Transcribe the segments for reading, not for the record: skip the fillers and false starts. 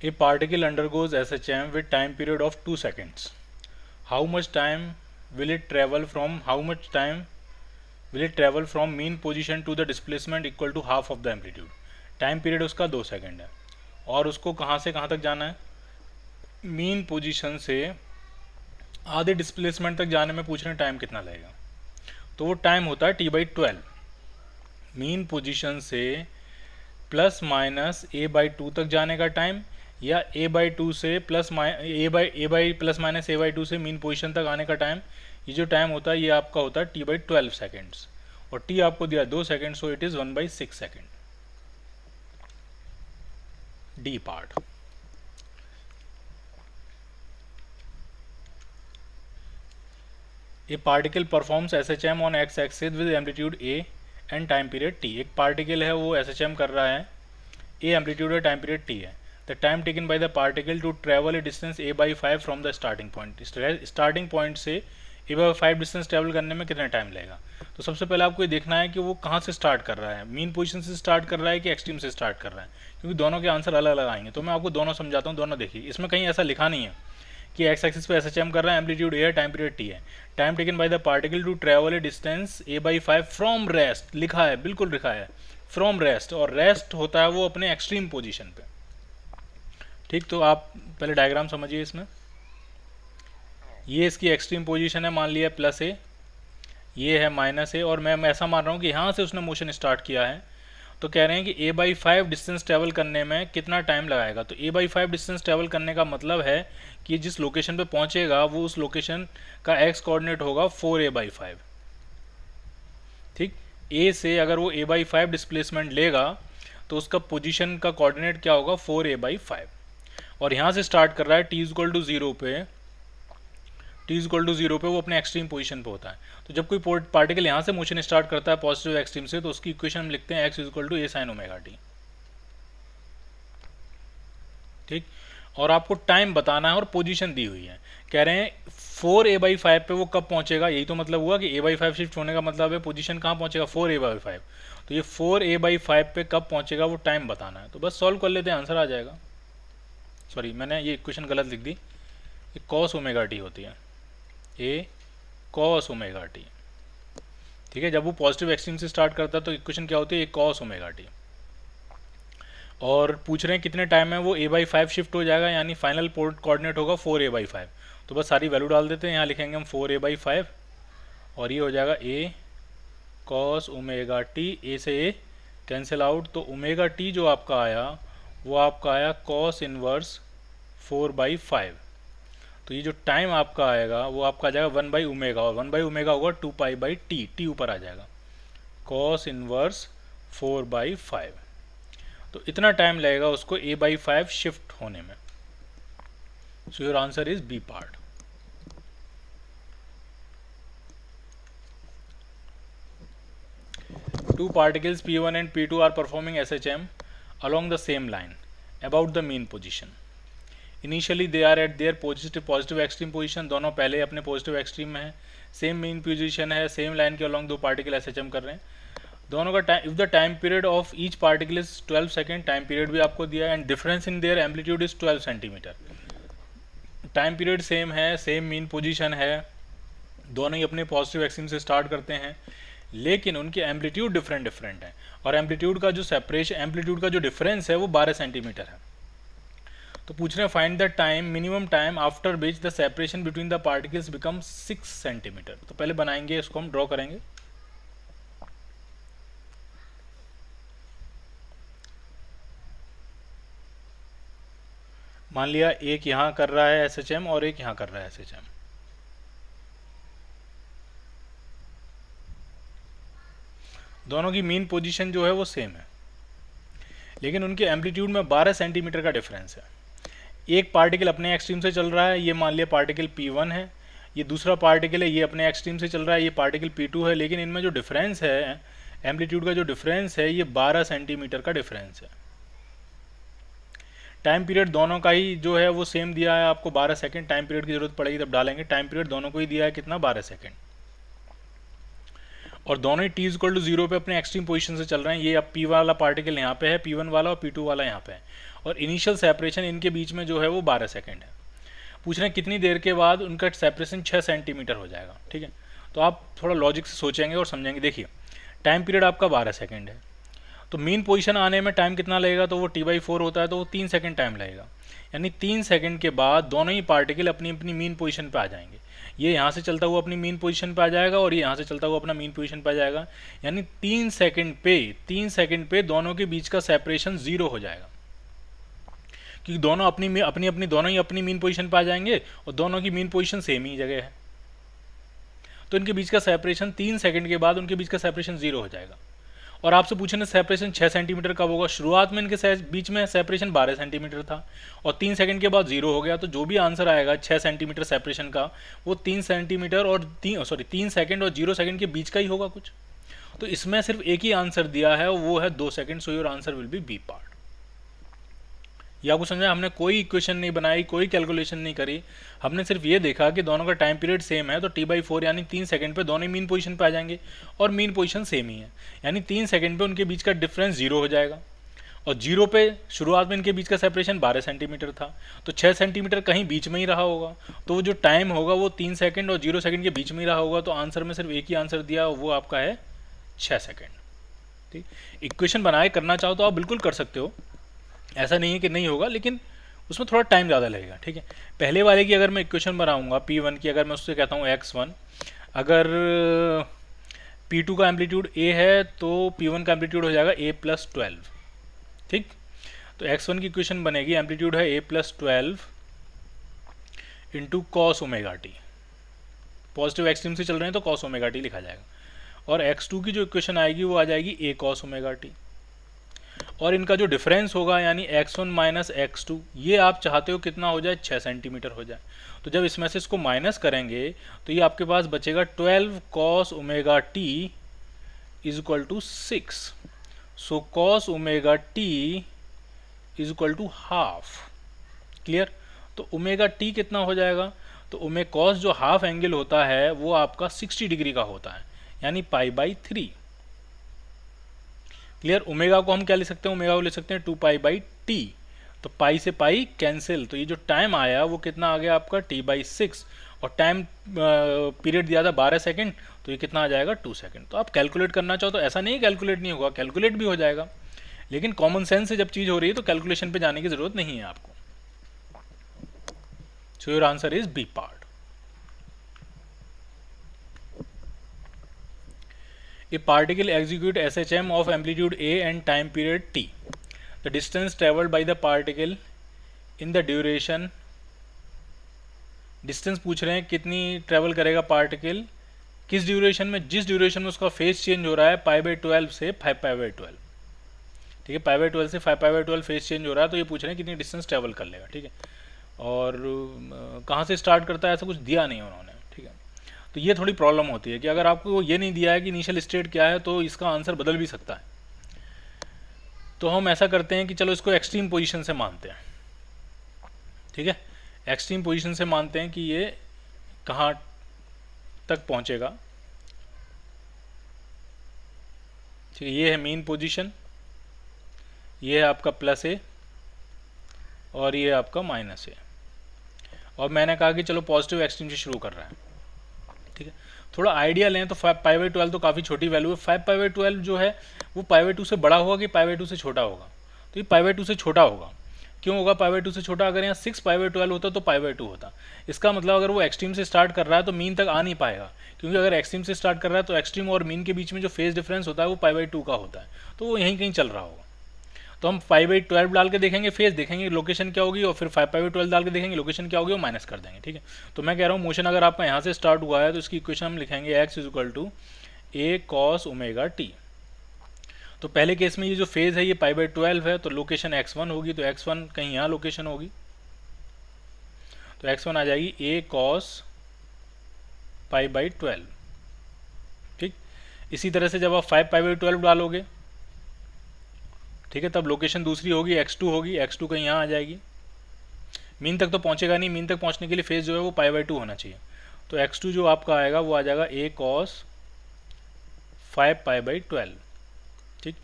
A particle undergoes SHM with time period of 2 seconds. How much time will it travel from mean position to the displacement equal to half of the amplitude? Time period उसका 2 second है और उसको कहाँ से कहाँ तक जाना है, मीन पोजीशन से आधे डिस्प्लेसमेंट तक जाने में पूछ रहे हैं टाइम कितना लगेगा। तो वो टाइम होता है T/12। मीन पोजीशन से प्लस माइनस A/2 तक जाने का टाइम या A/2 से प्लस माइनस A/2 से मीन पोजीशन तक आने का टाइम, ये जो टाइम होता है ये आपका होता है T/12 सेकेंड्स और T आपको दिया 2 second, so it is 1/6 second. D part. A particle performs SHM on x axis with amplitude A and time period T। एक पार्टिकल है वो SHM कर रहा है, A एम्पलीट्यूड है, टाइम पीरियड T है। The time taken by the particle to travel a distance A/5 from the starting point. Starting point से A/5 distance travel करने में कितना टाइम लगेगा। तो सबसे पहले आपको ये देखना है कि वो कहाँ से स्टार्ट कर रहा है, मीन पोजीशन से स्टार्ट कर रहा है कि एक्सट्रीम से स्टार्ट कर रहा है, क्योंकि दोनों के आंसर अलग अलग आएंगे। तो मैं आपको दोनों समझाता हूँ, दोनों देखिए। इसमें कहीं ऐसा लिखा नहीं है कि एक्स एक्सिस पे SHM कर रहा है, एम्पलीट्यूड A है, टाइम पीरियड T है। Time taken by the particle to travel a distance A/5 from rest, लिखा है, बिल्कुल लिखा है फ्रॉम रेस्ट, और रेस्ट होता है वो अपने एक्सट्रीम पोजीशन पे। ठीक, तो आप पहले डायग्राम समझिए। इसमें ये इसकी एक्सट्रीम पोजीशन है, मान लिया प्लस A, ये है माइनस A, और मैं ऐसा मान रहा हूँ कि यहाँ से उसने मोशन स्टार्ट किया है। तो कह रहे हैं कि A/5 डिस्टेंस ट्रेवल करने में कितना टाइम लगाएगा। तो A/5 डिस्टेंस ट्रेवल करने का मतलब है कि जिस लोकेशन पे पहुंचेगा वो उस लोकेशन का एक्स कोऑर्डिनेट होगा 4A/5। ठीक, A से अगर वो A/5 डिस्प्लेसमेंट लेगा तो उसका पोजीशन का कोऑर्डिनेट क्या होगा, 4A/5। और यहाँ से स्टार्ट कर रहा है T=0 पे, T=0 पे वो अपने एक्सट्रीम पोजीशन पे होता है। तो जब कोई पार्टिकल यहाँ से मोशन स्टार्ट करता है पॉजिटिव एक्सट्रीम से, तो उसकी इक्वेशन हम लिखते हैं x=a sin ωt। ठीक, और आपको टाइम बताना है और पोजीशन दी हुई है। कह रहे हैं 4A/5 पे वो कब पहुंचेगा, यही तो मतलब हुआ कि A/5 शिफ्ट होने का मतलब है पोजीशन कहाँ पहुंचेगा, 4A/5। तो ये 4A/5 पे कब पहुंचेगा वो टाइम बताना है। तो बस सॉल्व कर लेते हैं, आंसर आ जाएगा। सॉरी, मैंने ये इक्वेशन गलत लिख दी, ये cos ωt होती है, A cos ωt। ठीक है, जब वो पॉजिटिव एक्सट्रीम से स्टार्ट करता है तो इक्वेशन क्या होती है, A cos ωt। और पूछ रहे हैं कितने टाइम में वो A/5 शिफ्ट हो जाएगा, यानी फाइनल कोऑर्डिनेट होगा 4A/5। तो बस सारी वैल्यू डाल देते हैं, यहाँ लिखेंगे हम 4A/5 और ये हो जाएगा A cos ωt। A से A कैंसिल आउट, तो ωt जो आपका आया वो आपका आया cos इनवर्स 4/5। तो ये जो टाइम आपका आएगा वो आपका आ जाएगा 1/ω, और 1/ω होगा 2π/T, T ऊपर आ जाएगा, cos इनवर्स 4/5। तो इतना टाइम लगेगा उसको A/5 शिफ्ट होने में। So your answer is B part. Two particles P1 and P2 are performing SHM along the same line about the mean position. Initially they are at their positive extreme position, दोनों पहले अपने positive extreme में है, same mean position है, same line के along दो particle SHM कर रहे हैं। दोनों का time, if the time period of each particle is 12 second, time period भी आपको दिया है, and difference in their amplitude is 12 centimetre. Time period same है, सेम मीन पोजीशन है, दोनों ही अपने पॉजिटिव एक्सट्रीम से स्टार्ट करते हैं, लेकिन उनके एम्पलीट्यूड डिफरेंट है, और एम्पलीट्यूड का जो डिफरेंस है वो 12 सेंटीमीटर है। तो पूछ रहे हैं find the time, minimum time after which the separation between the particles become 6 centimetre. तो पहले बनाएंगे, इसको हम ड्रॉ करेंगे। मान लिया एक यहाँ कर रहा है SHM और एक यहाँ कर रहा है SHM। दोनों की मीन पोजीशन जो है वो सेम है, लेकिन उनके एम्पलीट्यूड में 12 सेंटीमीटर का डिफरेंस है। एक पार्टिकल अपने एक्सट्रीम से चल रहा है, ये मान लिया पार्टिकल P1 है, ये दूसरा पार्टिकल है, ये अपने एक्सट्रीम से चल रहा है, ये पार्टिकल P2 है, लेकिन इनमें जो डिफरेंस है, एम्पलीट्यूड का जो डिफरेंस है, ये 12 सेंटीमीटर का डिफरेंस है। टाइम पीरियड दोनों का ही जो है वो सेम दिया है आपको, 12 सेकेंड। टाइम पीरियड की जरूरत पड़ेगी तब डालेंगे। टाइम पीरियड दोनों को ही दिया है कितना, 12 सेकेंड, और दोनों ही T=0 पे अपने एक्सट्रीम पोजीशन से चल रहे हैं। ये अब P वाला पार्टिकल यहाँ पे है, P1 वाला, और P2 वाला यहाँ पे है, और इनिशियल सेपरेशन इनके बीच में जो है वो 12 सेकेंड है। पूछ रहे हैं कितनी देर के बाद उनका सेपरेशन 6 सेंटीमीटर हो जाएगा। ठीक है, तो आप थोड़ा लॉजिक से सोचेंगे और समझेंगे। देखिए टाइम पीरियड आपका 12 सेकेंड है, तो मीन पोजीशन आने में टाइम कितना लगेगा, तो वो T/4 होता है, तो वो 3 सेकेंड टाइम लगेगा। यानी 3 सेकेंड के बाद दोनों ही पार्टिकल अपनी अपनी मीन पोजीशन पे आ जाएंगे। ये यहाँ से चलता हुआ अपनी मीन पोजीशन पे आ जाएगा और ये यहाँ से चलता हुआ अपना मीन पोजीशन पे आ जाएगा। यानी 3 सेकेंड पे दोनों के बीच का सेपरेशन 0 हो जाएगा, क्योंकि दोनों दोनों ही अपनी मीन पोजीशन पे आ जाएंगे और दोनों की मीन पोजीशन सेम ही जगह है। तो इनके बीच का सेपरेशन 3 सेकेंड के बाद उनके बीच का सेपरेशन 0 हो जाएगा। और आपसे पूछे सेपरेशन 6 सेंटीमीटर कब होगा, शुरुआत में इनके बीच में सेपरेशन 12 सेंटीमीटर था और 3 सेकंड के बाद 0 हो गया। तो जो भी आंसर आएगा 6 सेंटीमीटर सेपरेशन का, वो 3 सेंटीमीटर और 3 सेकंड और 0 सेकंड के बीच का ही होगा कुछ। तो इसमें सिर्फ एक ही आंसर दिया है, वो है 2 second. So your answer will be B part. ये आपको समझा, हमने कोई इक्वेशन नहीं बनाई, कोई कैलकुलेशन नहीं करी, हमने सिर्फ ये देखा कि दोनों का टाइम पीरियड सेम है, तो T/4 यानी 3 सेकंड पे दोनों मीन पोजीशन पे आ जाएंगे और मीन पोजीशन सेम ही है, यानी 3 सेकंड पे उनके बीच का डिफरेंस 0 हो जाएगा। और 0 पे शुरुआत में इनके बीच का सेपरेशन 12 सेंटीमीटर था, तो 6 सेंटीमीटर कहीं बीच में ही रहा होगा, तो वो जो टाइम होगा वो 3 सेकंड और 0 सेकंड के बीच में ही रहा होगा। तो आंसर में सिर्फ एक ही आंसर दिया, वो आपका है 6 सेकंड। ठीक, इक्वेशन बनाए करना चाहो तो आप बिल्कुल कर सकते हो, ऐसा नहीं है कि नहीं होगा, लेकिन उसमें थोड़ा टाइम ज़्यादा लगेगा। ठीक है, पहले वाले की अगर मैं इक्वेशन बनाऊंगा P1 की, अगर मैं उससे कहता हूँ x1, अगर P2 का एम्पलीट्यूड a है तो P1 का एम्पलीट्यूड हो जाएगा a+12। ठीक, तो x1 की इक्वेशन बनेगी, एम्पलीट्यूड है a+12 into cos omega T, positive extreme से चल रहे हैं तो कॉस ओमेगा टी लिखा जाएगा। और x2 की जो इक्वेशन आएगी वो आ जाएगी a कॉस ओमेगा टी, और इनका जो डिफरेंस होगा यानी x1 माइनस x2, ये आप चाहते हो कितना हो जाए, 6 सेंटीमीटर हो जाए। तो जब इसमें से इसको माइनस करेंगे तो ये आपके पास बचेगा 12 cos omega t is equal to 6। So cos omega t is equal to half. Clear, तो ओमेगा टी कितना हो जाएगा, तो ओमेगा कॉस जो हाफ एंगल होता है वो आपका 60 डिग्री का होता है, यानी π/3। क्लियर, ओमेगा को हम क्या ले सकते हैं, ओमेगा को ले सकते हैं 2π/t, तो पाई से पाई कैंसिल, तो ये जो टाइम आया वो कितना आ गया आपका T/6, और टाइम पीरियड दिया था 12 सेकंड, तो ये कितना आ जाएगा 2 सेकंड। तो आप कैलकुलेट करना चाहो तो ऐसा नहीं कैलकुलेट नहीं होगा, कैलकुलेट भी हो जाएगा, लेकिन कॉमन सेंस से जब चीज़ हो रही है तो कैलकुलेशन पे जाने की जरूरत नहीं है आपको। So your answer is B part. A particle execute SHM of amplitude A and time period t. The distance traveled by the particle in the duration, distance पूछ रहे हैं कितनी ट्रेवल करेगा पार्टिकल किस ड्यूरेशन में, जिस ड्यूरेशन में उसका फेज चेंज हो रहा है π/12 से 5π/12। ठीक है, π/12 से 5π/12 फेज चेंज हो रहा है, तो ये पूछ रहे हैं कितनी डिस्टेंस ट्रेवल कर लेगा। ठीक है, और कहाँ से स्टार्ट करता है ऐसा कुछ दिया नहीं उन्होंने। ठीक है, तो ये थोड़ी प्रॉब्लम होती है कि अगर आपको ये नहीं दिया है कि इनिशियल स्टेट क्या है तो इसका आंसर बदल भी सकता है। तो हम ऐसा करते हैं कि चलो इसको एक्सट्रीम पोजीशन से मानते हैं। ठीक है, एक्सट्रीम पोजीशन से मानते हैं कि ये कहाँ तक पहुँचेगा। ठीक है, ये है मेन पोजीशन, ये है आपका +a और ये आपका -a, और मैंने कहा कि चलो पॉजिटिव एक्सट्रीम से शुरू कर रहा है। ठीक है, थोड़ा आइडिया लें तो 5π/12 तो काफ़ी छोटी वैल्यू है। 5π/12 जो है वो π/2 से बड़ा होगा कि π/2 से छोटा होगा, तो ये π/2 से छोटा होगा। क्यों होगा π/2 से छोटा, अगर यहाँ 6π/12 होता तो π/2 होता। इसका मतलब अगर वो एक्सट्रीम से स्टार्ट कर रहा है तो मीन तक आ नहीं पाएगा, क्योंकि अगर एक्सट्रीम से स्टार्ट कर रहा है तो एक्सट्रीम और मीन के बीच में जो फेज डिफरेंस होता है वो π/2 का होता है, तो वो यहीं कहीं चल रहा होगा। तो हम 5/12 डाल के देखेंगे, फेज देखेंगे लोकेशन क्या होगी, और फिर 5π/12 डाल के देखेंगे लोकेशन क्या होगी, और माइनस कर देंगे। ठीक है, तो मैं कह रहा हूँ मोशन अगर आपका यहाँ से स्टार्ट हुआ है तो इसकी इक्वेशन हम लिखेंगे x = a cos ωt। तो पहले केस में ये जो फेज है ये π/12 है, तो लोकेशन x1 होगी, तो x1 कहीं यहाँ लोकेशन होगी, तो x1 आ जाएगी a cos π/12। ठीक, इसी तरह से जब आप 5π/12 डालोगे, ठीक है, तब लोकेशन दूसरी होगी, x2 होगी, x2 कहीं यहाँ आ जाएगी। मीन तक तो पहुँचेगा नहीं, मीन तक पहुँचने के लिए फेज जो है वो π/2 होना चाहिए, तो x2 जो आपका आएगा वो आ जाएगा a cos 5π/12। ठीक,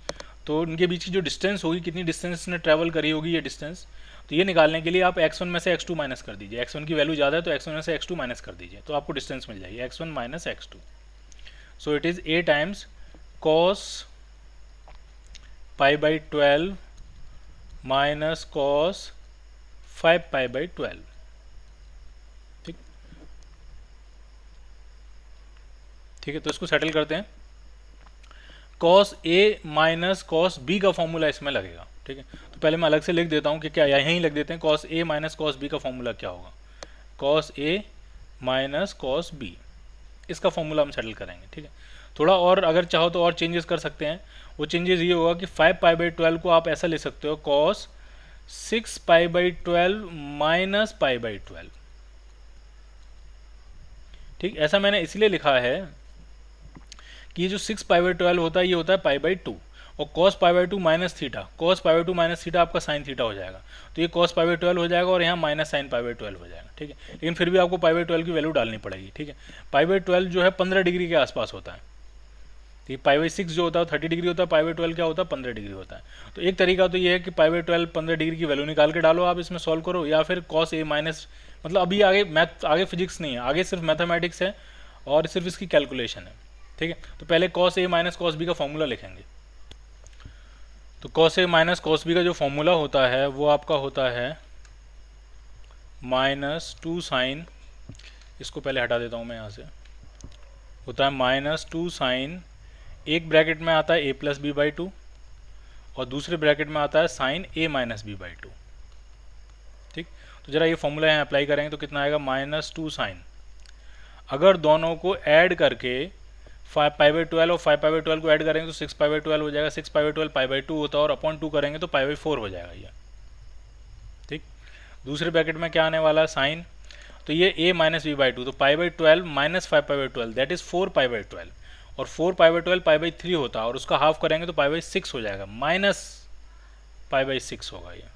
तो उनके बीच की जो डिस्टेंस होगी, कितनी डिस्टेंस ने ट्रैवल करी होगी ये डिस्टेंस, तो ये निकालने के लिए आप x1 में से x2 माइनस कर दीजिए। x1 की वैल्यू ज़्यादा है तो x1 में से x2 माइनस कर दीजिए, तो आपको डिस्टेंस मिल जाएगी x1 minus x2। So it is a times cos pi by 12 minus cos 5 pi by 12। ठीक ठीक है, तो इसको सेटल करते हैं। cos a minus cos b का फॉर्मूला इसमें लगेगा। ठीक है, तो पहले मैं अलग से लिख देता हूँ कि क्या, यहीं लिख देते हैं cos a minus cos b का फॉर्मूला क्या होगा। cos a minus cos b, इसका फॉर्मूला हम सेटल करेंगे। ठीक है, थोड़ा और अगर चाहो तो और चेंजेस कर सकते हैं। वो चेंजेस ये होगा कि 5 पाई बाई 12 को आप ऐसा ले सकते हो cos 6 pi by 12 minus pi by 12। ठीक, ऐसा मैंने इसलिए लिखा है कि ये जो 6 पाई बाई 12 होता है ये होता है पाई बाई 2, और cos pi by 2 minus theta, cos pi by 2 minus theta आपका साइन थीटा हो जाएगा, तो ये cos पाई बाई 12 हो जाएगा और यहाँ माइनस साइन पाई बाई 12 हो जाएगा। ठीक है, लेकिन फिर भी आपको पाई बाई 12 की वैल्यू डालनी पड़ेगी। ठीक है, पाई बाई 12 जो है 15 डिग्री के आसपास होता है। ठीक, पाई बाई 6 जो होता है 30 डिग्री होता है, पाई बाई 12 क्या होता है 15 डिग्री होता है। तो एक तरीका तो ये है कि पाई बाई 12 15 डिग्री की वैल्यू निकाल के डालो, आप इसमें सॉल्व करो, या फिर cos a माइनस, मतलब अभी आगे मैथ, आगे फिजिक्स नहीं है, आगे सिर्फ मैथमेटिक्स है और सिर्फ इसकी कैलकुलेशन है। ठीक है, तो पहले cos a minus cos b का फॉर्मूला लिखेंगे। तो cos a minus cos b का जो फॉर्मूला होता है वो आपका होता है माइनस 2 साइन, इसको पहले हटा देता हूँ मैं यहाँ से, होता है माइनस 2 साइन, एक ब्रैकेट में आता है a प्लस बी बाई 2 और दूसरे ब्रैकेट में आता है sine a minus b by 2। ठीक, तो जरा ये फॉर्मूला यहाँ अप्लाई करेंगे तो कितना आएगा, माइनस 2 साइन, अगर दोनों को ऐड करके 5 पाई बाई 12 और 5 पाई बाई 12 को ऐड करेंगे तो 6 पाई बाई 12 हो जाएगा, 6 पाई बाई 12 पाई बाई 2 होता है और अपॉन 2 करेंगे तो पाई बाई 4 हो जाएगा ये। ठीक, दूसरे ब्रैकेट में क्या आने वाला है, साइन, तो ये a माइनस बी बाई 2, तो pi by 12 minus 5 pi by 12 that is 4 pi by 12, और 4 पाई बाई 12 पाई बाई 3 होता है और उसका हाफ करेंगे तो पाई बाई 6 हो जाएगा, माइनस पाई बाई 6 होगा ये।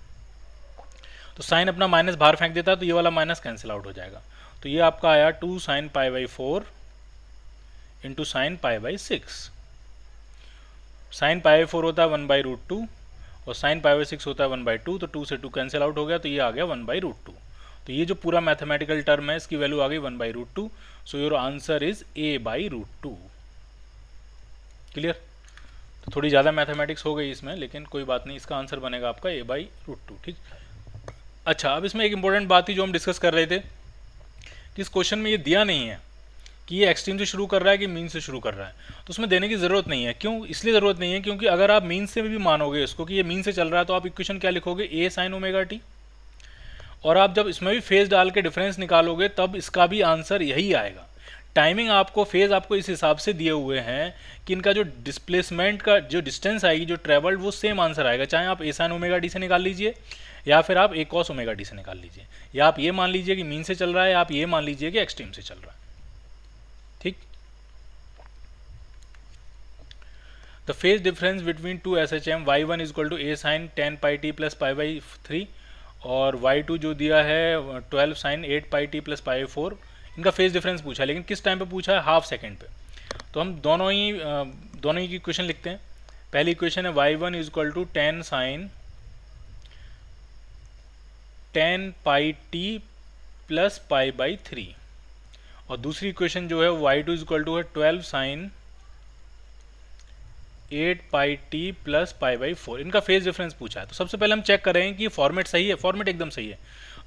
तो साइन अपना माइनस बाहर फेंक देता है तो ये वाला माइनस कैंसिल आउट हो जाएगा, तो ये आपका आया 2 sine pi by 4 into sine pi by 6। Sine pi by 4 होता है 1 बाई रूट 2 और साइन पाई बाई 6 होता है 1 बाई 2, तो 2 से 2 कैंसिल आउट हो गया, तो ये आ गया 1 बाई रूट 2। तो ये जो पूरा मैथमेटिकल टर्म है इसकी वैल्यू आ गई 1 by root 2। So your answer is a by root 2। Clear? तो थोड़ी ज़्यादा मैथमेटिक्स हो गई इसमें, लेकिन कोई बात नहीं, इसका आंसर बनेगा आपका a बाई रूट 2। ठीक, अच्छा, अब इसमें एक इंपॉर्टेंट बात थी जो हम डिस्कस कर रहे थे कि इस क्वेश्चन में ये दिया नहीं है कि ये एक्सट्रीम से शुरू कर रहा है कि मीन से शुरू कर रहा है, तो उसमें देने की ज़रूरत नहीं है। क्यों? इसलिए ज़रूरत नहीं है क्योंकि अगर आप मीन से भी मानोगे इसको कि ये मीन से चल रहा है तो आप इक्वेशन क्या लिखोगे, a साइन ओमेगा टी, और आप जब इसमें भी फेज डाल के डिफरेंस निकालोगे तब इसका भी आंसर यही आएगा। टाइमिंग आपको, फेज आपको इस हिसाब से दिए हुए हैं कि इनका जो डिस्प्लेसमेंट का जो डिस्टेंस आएगी, जो ट्रेवल्ड, वो सेम आंसर आएगा, चाहे आप a साइन ओमेगा टी से निकाल लीजिए या फिर आप a कॉस ओमेगा टी से निकाल लीजिए, या आप ये मान लीजिए कि मीन से चल रहा है, या आप ये मान लीजिए कि एक्सट्रीम से चल रहा है। ठीक, the phase difference between two SHM y1 is equal to a sine 10 pi t plus pi by 3 और y2 जो दिया है 12 sine 8 pi t plus pi 4, इनका फेज डिफरेंस पूछा है, लेकिन किस टाइम पे पूछा है, हाफ सेकेंड पे। तो हम दोनों ही की इक्वेशन लिखते हैं। पहली इक्वेशन है y1 is equal to 10 sine 10 pi t plus pi by 3, और दूसरी इक्वेशन जो है y2 इज इक्वल टू है 12 sine 8 pi t plus pi by 4। इनका फेज डिफरेंस पूछा है। तो सबसे पहले हम चेक कर रहे हैं कि ये फॉर्मेट सही है, फॉर्मेट एकदम सही है,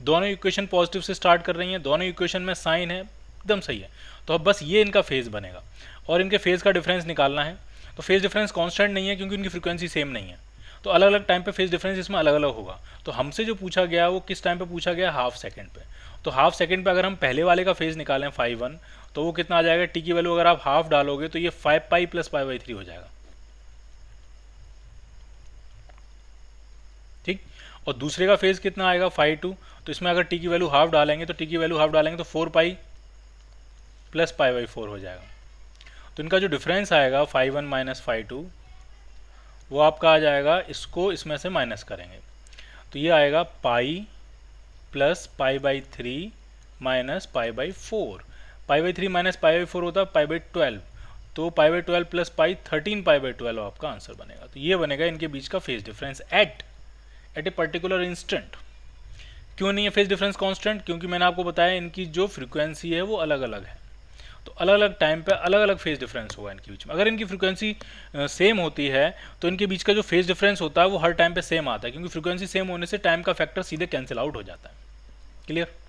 दोनों इक्वेशन पॉजिटिव से स्टार्ट कर रही हैं, दोनों इक्वेशन में साइन है, एकदम सही है। तो अब बस ये इनका फेज बनेगा और इनके फेज का डिफरेंस निकालना है। तो फेज डिफरेंस कांस्टेंट नहीं है क्योंकि उनकी फ्रीक्वेंसी सेम नहीं है, तो अलग अलग टाइम पे फेज डिफरेंस इसमें अलग अलग होगा। तो हमसे जो पूछा गया वो किस टाइम पे पूछा गया, हाफ सेकंड पे। तो हाफ सेकंड पे अगर हम पहले वाले का फेज निकालें 5 तो वो कितना आ जाएगा, टी की वैल्यू अगर आप हाफ डालोगे तो ये 5 पाई प्लस पाई बाई 3 हो जाएगा। ठीक, और दूसरे का फेज कितना आएगा 5 तो इसमें अगर टी की वैल्यू हाफ डालेंगे तो 4 पाई प्लस पाई बाई 4 हो जाएगा। तो इनका जो डिफरेंस आएगा 5 माइनस 5 वो आपका आ जाएगा, इसको इसमें से माइनस करेंगे तो ये आएगा pi plus pi by 3 minus pi by 4। Pi by 3 minus pi by 4 होता है पाई बाई 12, तो π/12 प्लस पाई 13 π/12 आपका आंसर बनेगा। तो ये बनेगा इनके बीच का phase difference at a particular instant. क्यों नहीं है फेज डिफरेंस कांस्टेंट? क्योंकि मैंने आपको बताया इनकी जो फ्रीक्वेंसी है वो अलग अलग है, तो अलग अलग टाइम पे अलग अलग फेज डिफरेंस होगा इनके बीच में। अगर इनकी फ्रीक्वेंसी सेम होती है तो इनके बीच का जो फेज डिफरेंस होता है वो हर टाइम पे सेम आता है, क्योंकि फ्रीक्वेंसी सेम होने से टाइम का फैक्टर सीधे कैंसिल आउट हो जाता है। Clear?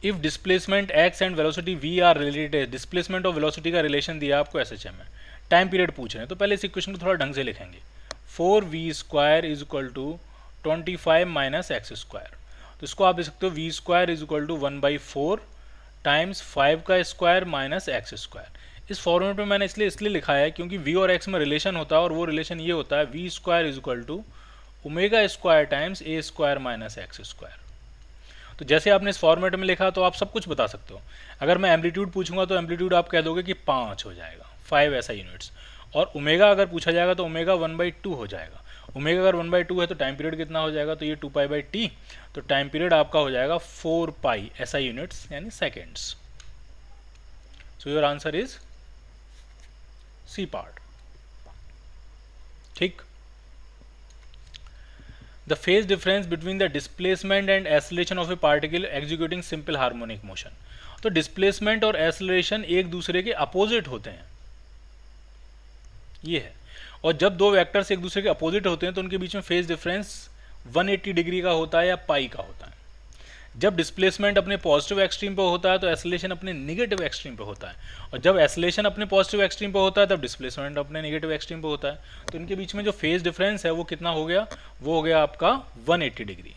If displacement x and velocity v are related, displacement और वेलोसिटी का रिलेशन दिया आपको SHM में, टाइम पीरियड पूछ रहे हैं, तो पहले इस इक्वेशन को थोड़ा ढंग से लिखेंगे। 4v² is equal to 25 minus x square. तो इसको आप देख सकते हो v² is equal to 1/4 times 5 का स्क्वायर माइनस एक्स स्क्वायर। इस फॉर्मेट में मैंने इसलिए लिखा है क्योंकि v और x में रिलेशन होता है, और वो रिलेशन ये होता है v² is equal to ω² times a² minus x square. तो जैसे आपने इस फॉर्मेट में लिखा तो आप सब कुछ बता सकते हो। अगर मैं एम्पलीट्यूड पूछूंगा तो एम्पलीट्यूड आप कह दोगे कि 5 हो जाएगा, 5 ऐसा यूनिट्स, और ओमेगा अगर पूछा जाएगा तो ओमेगा 1/2 हो जाएगा। ओमेगा अगर 1/2 है तो टाइम पीरियड कितना हो जाएगा? तो ये 2π/t, तो टाइम पीरियड आपका हो जाएगा 4π ऐसा यूनिट्स यानी seconds. So your answer is C part. ठीक। The phase difference between the displacement and acceleration of a particle executing simple harmonic motion। तो डिस्प्लेसमेंट और एक्सेलरेशन एक दूसरे के अपोजिट होते हैं, ये है। और जब दो वेक्टर्स एक दूसरे के अपोजिट होते हैं तो उनके बीच में फेज डिफरेंस 180 डिग्री का होता है या पाई का होता है। जब डिस्प्लेसमेंट अपने पॉजिटिव एक्सट्रीम पे होता है तो एक्सेलरेशन अपने नेगेटिव एक्सट्रीम पे होता है, और जब एक्सेलरेशन अपने पॉजिटिव एक्सट्रीम पे होता है तब डिस्प्लेसमेंट अपने नेगेटिव एक्सट्रीम पे होता है। तो इनके बीच में जो फेज डिफरेंस है वो कितना हो गया? वो हो गया आपका 180 degree.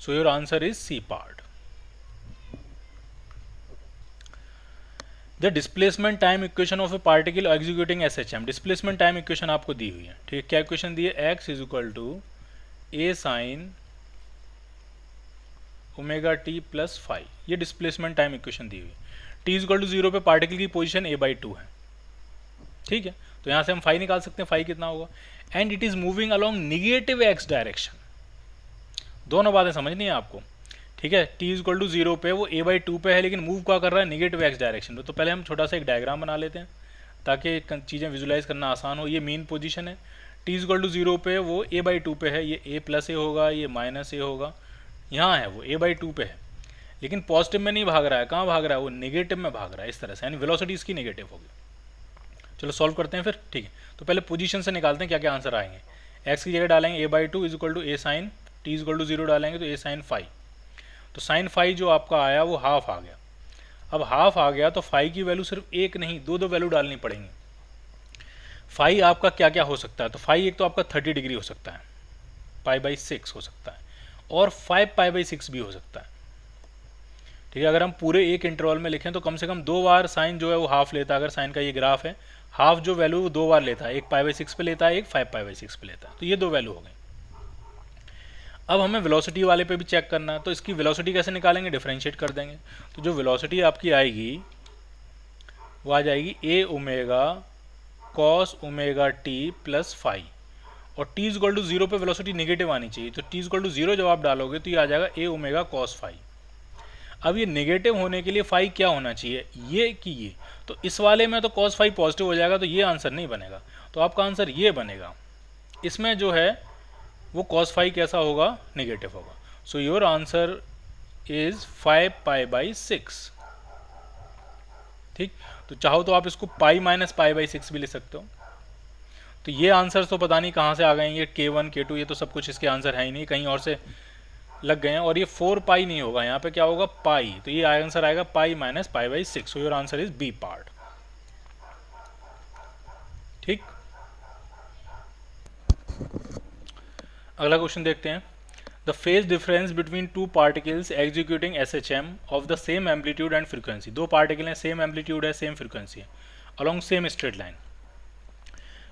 So your answer is C part. The displacement time equation of a particle executing SHM। Displacement time equation आपको दी हुई है, ठीक। क्या इक्वेशन दी है? x is equal to a sine ω/t plus phi. ये डिस्प्लेसमेंट टाइम इक्वेशन दी हुई है। t इज इक्वल टू 0 पे पार्टिकल की पोजीशन a/2 है, ठीक है। तो यहाँ से हम फाई निकाल सकते हैं, फाई कितना होगा? And it is moving along negative x direction. दोनों बातें समझनी है आपको, ठीक है। t इज इक्वल टू 0 पे वो a/2 पे है, लेकिन मूव क्या कर रहा है? नेगेटिव x डायरेक्शन पे। तो पहले हम छोटा सा एक डायग्राम बना लेते हैं ताकि चीज़ें विजुलाइज करना आसान हो। ये मेन पोजीशन है, t इज इक्वल टू 0 पे वो a/2 पे है, ये a प्लस ए होगा, ये माइनस ए होगा। यहाँ है वो a/2 पे है, लेकिन पॉजिटिव में नहीं भाग रहा है। कहाँ भाग रहा है? वो नेगेटिव में भाग रहा है, इस तरह से, यानी वेलोसिटी इसकी नेगेटिव होगी। चलो सॉल्व करते हैं फिर, ठीक है। तो पहले पोजीशन से निकालते हैं क्या क्या आंसर आएंगे। x की जगह डालेंगे a/2 is equal to a sine, t is equal to 0 डालेंगे तो a साइन फाई। तो साइन फाई जो आपका आया वो हाफ आ गया। अब हाफ आ गया तो फाई की वैल्यू सिर्फ एक नहीं, दो वैल्यू डालनी पड़ेंगी। फाई आपका क्या क्या हो सकता है? तो फाई एक तो आपका 30 डिग्री हो सकता है, π/6 हो सकता है, और 5π/6 भी हो सकता है, ठीक है। अगर हम पूरे एक इंटरवल में लिखें तो कम से कम 2 बार साइन जो है वो हाफ लेता है। अगर साइन का ये ग्राफ है, हाफ जो वैल्यू वो 2 बार लेता है, एक π/6 पे लेता है, एक 5π/6 पे लेता है। तो ये 2 वैल्यू हो गई। अब हमें वेलोसिटी वाले पे भी चेक करना है, तो इसकी वेलोसिटी कैसे निकालेंगे? डिफरेंशिएट कर देंगे। तो जो वेलोसिटी आपकी आएगी वो आ जाएगी a omega cos ω/t plus phi, और t इज इक्वल टू 0 पे वेलोसिटी नेगेटिव आनी चाहिए। तो t इज इक्वल टू 0 जब आप डालोगे तो ये आ जाएगा a ओमेगा cos फाई। अब ये नेगेटिव होने के लिए फाई क्या होना चाहिए? ये कि ये, तो इस वाले में तो cos फाई पॉजिटिव हो जाएगा, तो ये आंसर नहीं बनेगा। तो आपका आंसर ये बनेगा। इसमें जो है वो cos फाई कैसा होगा? नेगेटिव होगा। सो योर आंसर इज 5π/6, ठीक। तो चाहो तो आप इसको पाई माइनस π/6 भी ले सकते हो। तो ये आंसर तो पता नहीं कहाँ से आ गए, ये K1 K2 ये तो सब कुछ इसके आंसर है ही नहीं, कहीं और से लग गए हैं। और ये 4π नहीं होगा, यहाँ पे क्या होगा? पाई। तो ये आंसर आएगा pi minus π/6। So your answer is B part, ठीक। अगला क्वेश्चन देखते हैं। The phase difference between two particles executing SHM of the same amplitude and frequency. दो पार्टिकल हैं, सेम एम्पलीट्यूड है, सेम फ्रीक्वेंसी है, along same straight line,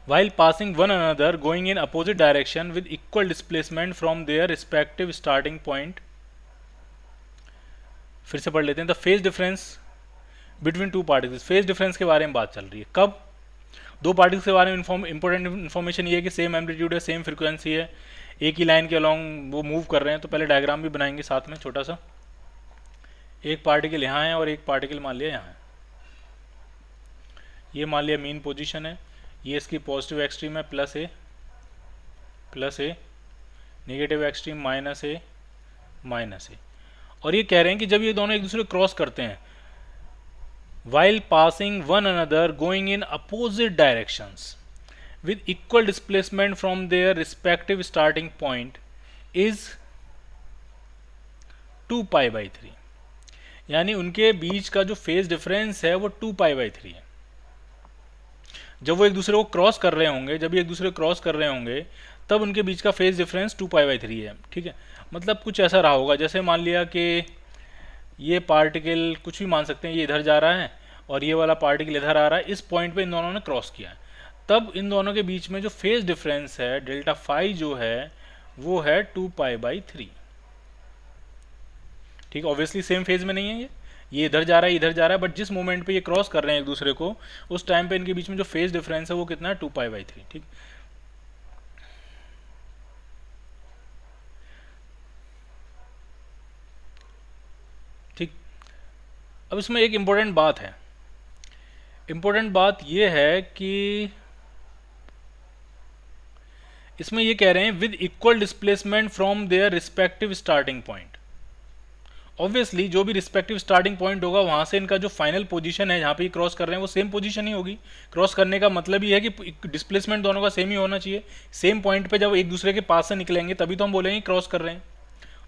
while passing one another going in opposite direction with equal displacement from their respective starting point। फिर से पढ़ लेते हैं। The phase difference between two particles, phase difference के बारे में बात चल रही है। कब? दो पार्टिकल्स के बारे में इंपॉर्टेंट इन्फॉर्मेशन ये है कि सेम एम्पलीट्यूड है, सेम फ्रीक्वेंसी है, एक ही लाइन के अलॉन्ग वो मूव कर रहे हैं, तो पहले डायग्राम भी बनाएंगे साथ में छोटा सा। एक पार्टिकल यहाँ है और एक पार्टिकल मान लिया यहाँ है। ये मान लिया मीन पोजीशन है, ये इसकी पॉजिटिव एक्सट्रीम है प्लस ए, नेगेटिव एक्सट्रीम माइनस ए, और ये कह रहे हैं कि जब ये दोनों एक दूसरे को क्रॉस करते हैं while passing one another going in opposite directions with equal displacement from their respective starting point is 2 pi by 3, यानी उनके बीच का जो फेज डिफरेंस है वो 2 पाई बाई 3 है। जब वो एक दूसरे को क्रॉस कर रहे होंगे, जब ये एक दूसरे को क्रॉस कर रहे होंगे तब उनके बीच का फेज डिफरेंस 2 पाई बाई 3 है। ठीक है, मतलब कुछ ऐसा रहा होगा, जैसे मान लिया कि ये पार्टिकल कुछ भी मान सकते हैं, ये इधर जा रहा है और ये वाला पार्टिकल इधर आ रहा है, इस पॉइंट पे इन दोनों ने क्रॉस किया है, तब इन दोनों के बीच में जो फेज डिफरेंस है डेल्टा फाई जो है वो है 2 पाई बाई 3। ठीक है, ऑब्वियसली सेम फेज में नहीं है, ये इधर जा रहा है, इधर जा रहा है, बट जिस मोमेंट पे ये क्रॉस कर रहे हैं एक दूसरे को उस टाइम पे इनके बीच में जो फेज डिफरेंस है वो कितना है 2 पाई बाई 3। ठीक, ठीक। अब इसमें एक इंपॉर्टेंट बात है, इंपॉर्टेंट बात यह है कि इसमें ये कह रहे हैं with equal displacement from their respective starting point. Obviously जो भी रिस्पेक्टिव स्टार्टिंग पॉइंट होगा वहां से इनका जो फाइनल पोजीशन है जहां पे ये क्रॉस कर रहे हैं वो सेम पोजीशन ही होगी। क्रॉस करने का मतलब ही है कि डिस्प्लेसमेंट दोनों का सेम ही होना चाहिए। सेम पॉइंट पे जब एक दूसरे के पास से निकलेंगे तभी तो हम बोलेंगे क्रॉस कर रहे हैं,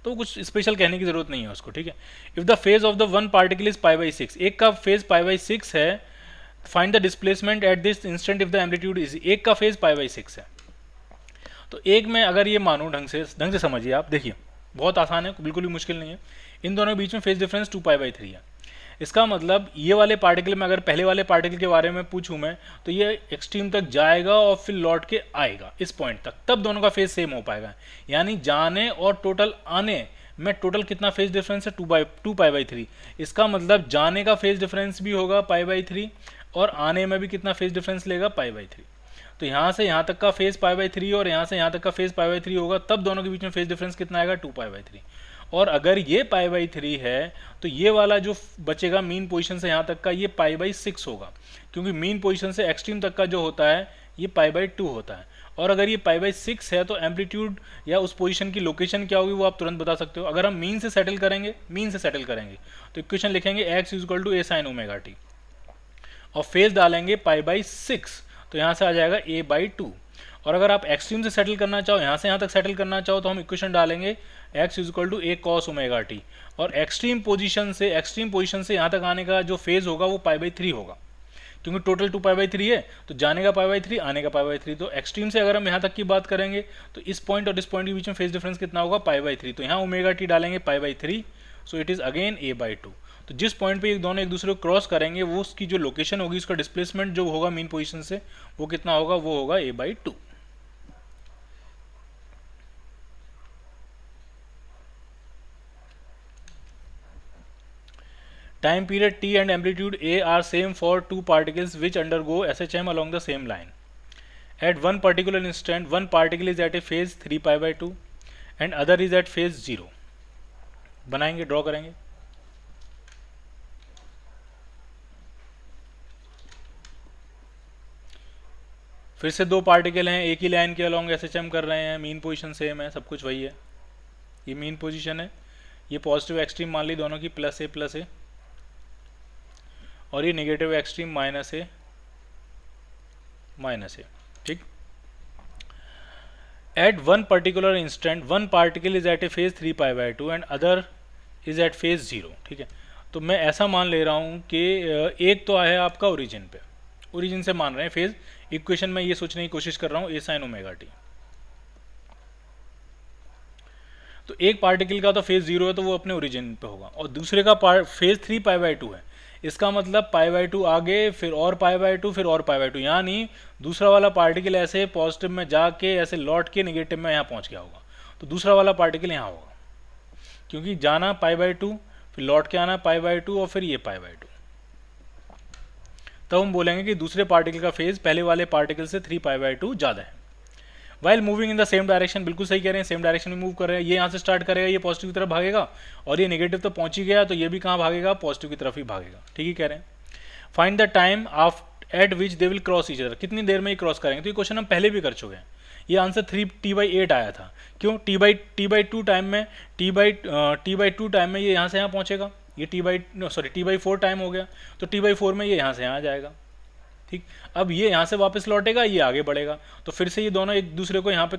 तो कुछ स्पेशल कहने की जरूरत नहीं है उसको। ठीक है, if the phase of the one particle is pi by 6, एक का फेज पाई बाई 6 है, find the displacement at this instant if the amplitude is, एक का फेज पाई बाई 6 है। तो एक में अगर ये मानो ढंग से समझिए आप, देखिए बहुत आसान है, बिल्कुल भी मुश्किल नहीं है। इन दोनों के बीच में फेज डिफरेंस 2 पाई बाई 3 है। इसका मतलब ये वाले पार्टिकल में अगर पहले वाले पार्टिकल के बारे में पूछूं मैं तो ये एक्सट्रीम तक जाएगा और फिर लौट के आएगा इस पॉइंट तक, तब दोनों का फेज सेम हो पाएगा। यानी जाने और टोटल आने में टोटल कितना फेज डिफरेंस है 2 पाई बाई 3। इसका मतलब जाने का फेज डिफरेंस भी होगा पाई बाई 3 और आने में भी कितना फेज डिफरेंस लेगा पाई बाई 3। तो यहाँ से यहाँ तक का फेज पाई बाई 3 और यहाँ से यहाँ तक का फेज पाई बाई 3 होगा, तब दोनों के बीच में फेज डिफरेंस कितना आएगा 2 पाई बाई 3। और अगर ये पाई बाई 3 है तो ये वाला जो बचेगा मीन पोजीशन से यहाँ तक का ये पाई बाई 6 होगा, क्योंकि मीन पोजीशन से एक्सट्रीम तक का जो होता है ये पाई बाई 2 होता है। और अगर ये पाई बाई 6 है तो एम्पलीट्यूड या उस पोजीशन की लोकेशन क्या होगी वो आप तुरंत बता सकते हो। अगर हम मीन से सेटल करेंगे तो इक्वेशन लिखेंगे x equal to a sine omega t और फेज डालेंगे पाई बाई 6, तो यहाँ से आ जाएगा a बाई 2। और अगर आप एक्सट्रीम से सेटल करना चाहो, यहाँ से यहाँ तक सेटल करना चाहो, तो हम इक्वेशन डालेंगे x equal to a cos omega t और एक्सट्रीम पोजीशन से यहाँ तक आने का जो फेज होगा वो पाई बाई 3 होगा, क्योंकि टोटल 2 पाई बाई 3 है, तो जाने का पाई बाई 3, आने का पाई बाई 3। तो एक्सट्रीम से अगर हम यहाँ तक की बात करेंगे तो इस पॉइंट और इस पॉइंट के बीच में फेज डिफरेंस कितना होगा पाई बाई 3, तो यहाँ ओमेगा टी डालेंगे pi by 3, so it is again a by 2। तो जिस पॉइंट पे ये दोनों एक दूसरे को क्रॉस करेंगे वो उसकी जो लोकेशन होगी, उसका डिस्प्लेसमेंट जो होगा मीन पोजीशन से वो कितना होगा, वो होगा a by 2। Time period t and amplitude a are same for two particles which undergo SHM along the same line. At one particular instant, one particle is at a phase 3 pi by 2 and other is at phase 0. बनाएंगे, draw करेंगे। फिर से दो particle हैं, एक ही line के along SHM कर रहे हैं, मीन पोजीशन सेम है, सब कुछ वही है। ये मीन पोजीशन है, ये पॉजिटिव एक्सट्रीम मान ली दोनों की प्लस ए और ये नेगेटिव एक्सट्रीम माइनस ए। ठीक, at one particular instant one particle is at a phase 3 pi by 2 and other is at phase 0। ठीक है, तो मैं ऐसा मान ले रहा हूँ कि एक तो है आपका ओरिजिन पे, ओरिजिन से मान रहे हैं फेज। इक्वेशन में ये सोचने की कोशिश कर रहा हूँ ए साइन ओमेगा टी। तो एक पार्टिकल का तो फेज 0 है तो वो अपने ओरिजिन पे होगा, और दूसरे का फेज 3 पाई बाई 2 है। इसका मतलब पाई बाई 2 आगे, फिर और पाई बाई 2, फिर और पाई बाई 2, यानी दूसरा वाला पार्टिकल ऐसे पॉजिटिव में जाके ऐसे लौट के नेगेटिव में यहाँ पहुँच गया होगा, तो दूसरा वाला पार्टिकल यहाँ होगा, क्योंकि जाना पाई बाई 2, फिर लौट के आना पाई बाई 2 और फिर ये पाई बाई 2। तब हम बोलेंगे कि दूसरे पार्टिकल का फेज पहले वाले पार्टिकल से 3 पाई बाई 2 ज़्यादा है। While moving in the same direction, बिल्कुल सही कह रहे हैं, सेम डायरेक्शन में मूव कर रहे हैं। ये यहाँ से स्टार्ट करेगा, ये पॉजिटिव की तरफ भागेगा, और ये नेगेटिव तो पहुंच ही गया, तो ये भी कहाँ भागेगा, पॉजिटिव की तरफ ही भागेगा। ठीक ही कह रहे हैं। Find the time eight which they will cross each other, कितनी देर में ये क्रॉस करेंगे। तो ये क्वेश्चन हम पहले भी कर चुके हैं। ये आंसर 3t/8 आया था। क्यों? t/2 टाइम में, t/2 टाइम में ये यहाँ से यहाँ पहुँचेगा, ये t/4 टाइम हो गया, तो t/4 में ये यहाँ से यहाँ आ जाएगा। ठीक, अब ये यहाँ से वापस लौटेगा, ये आगे बढ़ेगा, तो फिर से ये दोनों एक दूसरे को यहाँ पे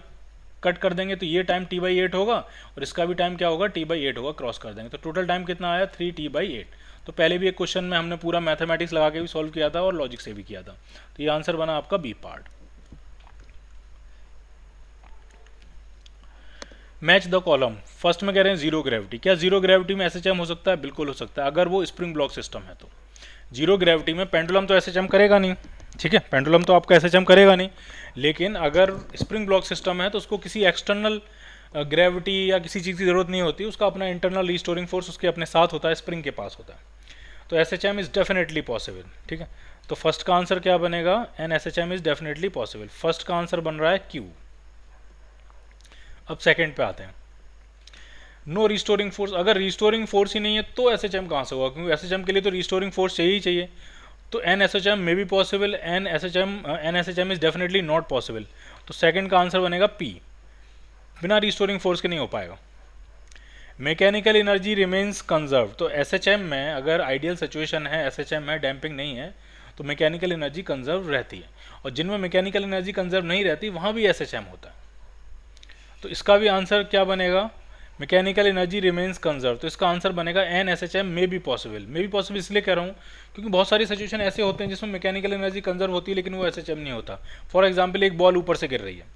कट कर देंगे, तो ये टाइम t/8 होगा और इसका भी टाइम क्या होगा, t/8 होगा, क्रॉस कर देंगे। तो टोटल टाइम कितना आया, 3t/8। तो पहले भी एक क्वेश्चन में हमने पूरा मैथमेटिक्स लगा के भी सॉल्व किया था और लॉजिक से भी किया था। तो ये आंसर बना आपका B part. Match the column, first में कह रहे हैं जीरो ग्रेविटी। क्या जीरो ग्रेविटी में एसएचएम हो सकता है? बिल्कुल हो सकता है, अगर वो स्प्रिंग ब्लॉक सिस्टम है। तो जीरो ग्रेविटी में पेंडुलम तो एसएचएम करेगा नहीं, ठीक है, पेंडुलम तो आपका एसएचएम करेगा नहीं, लेकिन अगर स्प्रिंग ब्लॉक सिस्टम है तो उसको किसी एक्सटर्नल ग्रेविटी या किसी चीज़ की ज़रूरत नहीं होती, उसका अपना इंटरनल रिस्टोरिंग फोर्स उसके अपने साथ होता है, स्प्रिंग के पास होता है। तो एसएचएम इज़ डेफिनेटली पॉसिबल। ठीक है, तो फर्स्ट का आंसर क्या बनेगा, an SHM is definitely possible. First का आंसर बन रहा है क्यू। अब सेकेंड पे आते हैं। नो रिस्टोरिंग फोर्स, अगर रिस्टोरिंग फोर्स ही नहीं है तो एसएचएम कहाँ से होगा, क्योंकि एसएचएम के लिए तो रिस्टोरिंग फोर्स चाहिए ही चाहिए। तो an SHM may be possible, an SHM is definitely not possible. तो सेकंड का आंसर बनेगा पी, बिना रिस्टोरिंग फोर्स के नहीं हो पाएगा। मैकेनिकल एनर्जी रिमेन्स कंजर्व, तो एसएचएम में अगर आइडियल सिचुएशन है, एसएचएम है, डैम्पिंग नहीं है, तो मैकेनिकल एनर्जी कंजर्व रहती है, और जिनमें मैकेनिकल एनर्जी कंजर्व नहीं रहती वहाँ भी एसएचएम होता है। तो इसका भी आंसर क्या बनेगा, मैकेनिकल एनर्जी रिमेन्स कंजर्व। तो इसका आंसर बनेगा an SHM may be possible. May be possible इसलिए कह रहा हूँ क्योंकि बहुत सारी सिचुएशन ऐसे होते हैं जिसमें मैकेनिकल एनर्जी कंजर्व होती है लेकिन वो एसएचएम नहीं होता। फॉर एग्जांपल, एक बॉल ऊपर से गिर रही है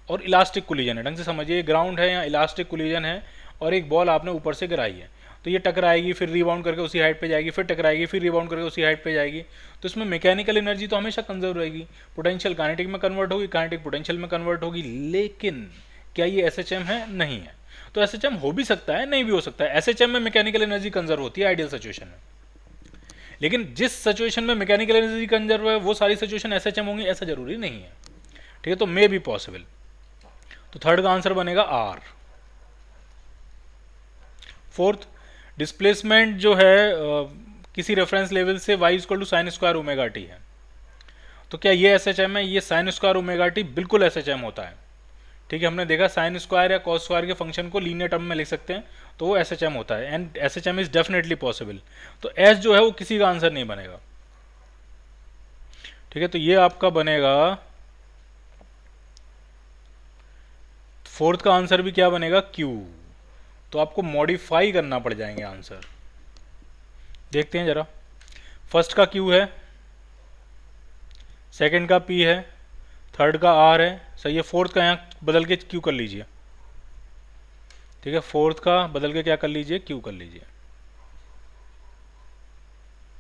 और इलास्टिक कोलिजन है, ढंग से समझिए, ग्राउंड है या इलास्टिक कोलिजन है और एक बॉल आपने ऊपर से गिराई है, तो ये टकराएगी, फिर रिबाउंड करके उसी हाइट पे जाएगी, फिर टकराएगी, फिर रिबाउंड करके उसी हाइट पे जाएगी। तो इसमें मैकेनिकल एनर्जी तो हमेशा कंजर्व रहेगी, पोटेंशियल काइनेटिक में कन्वर्ट होगी, काइनेटिक पोटेंशियल में कन्वर्ट होगी, लेकिन क्या ये एसएचएम है? नहीं है। तो एसएचएम हो भी सकता है, नहीं भी हो सकता है। एसएचएम में मैकेनिकल एनर्जी कंजर्व होती है आइडियल सिचुएशन में, लेकिन जिस सिचुएशन में मैकेनिकल एनर्जी कंजर्व है वो सारी सिचुएशन एसएचएम होंगी ऐसा जरूरी नहीं है। ठीक है, तो मे बी पॉसिबल। तो थर्ड का आंसर बनेगा आर। फोर्थ, डिस्प्लेसमेंट जो है किसी रेफरेंस लेवल से y equal to sine square omega t है, तो क्या ये एसएचएम है? ये साइन स्क्वायर ओमेगा टी बिल्कुल एसएचएम होता है। ठीक है, हमने देखा साइन स्क्वायर या कॉस स्क्वायर के फंक्शन को लीनियर टर्म में लिख सकते हैं, तो वो एसएचएम होता है, and SHM is definitely possible. तो एस जो है वो किसी का आंसर नहीं बनेगा। ठीक है, तो ये आपका बनेगा, फोर्थ का आंसर भी क्या बनेगा, क्यू। तो आपको मॉडिफाई करना पड़ जाएंगे आंसर। देखते हैं जरा, फर्स्ट का क्यू है, सेकंड का पी है, थर्ड का आर है, सही है। फोर्थ का यहाँ बदल के क्यू कर लीजिए। ठीक है, फोर्थ का बदल के क्या कर लीजिए, क्यू कर लीजिए।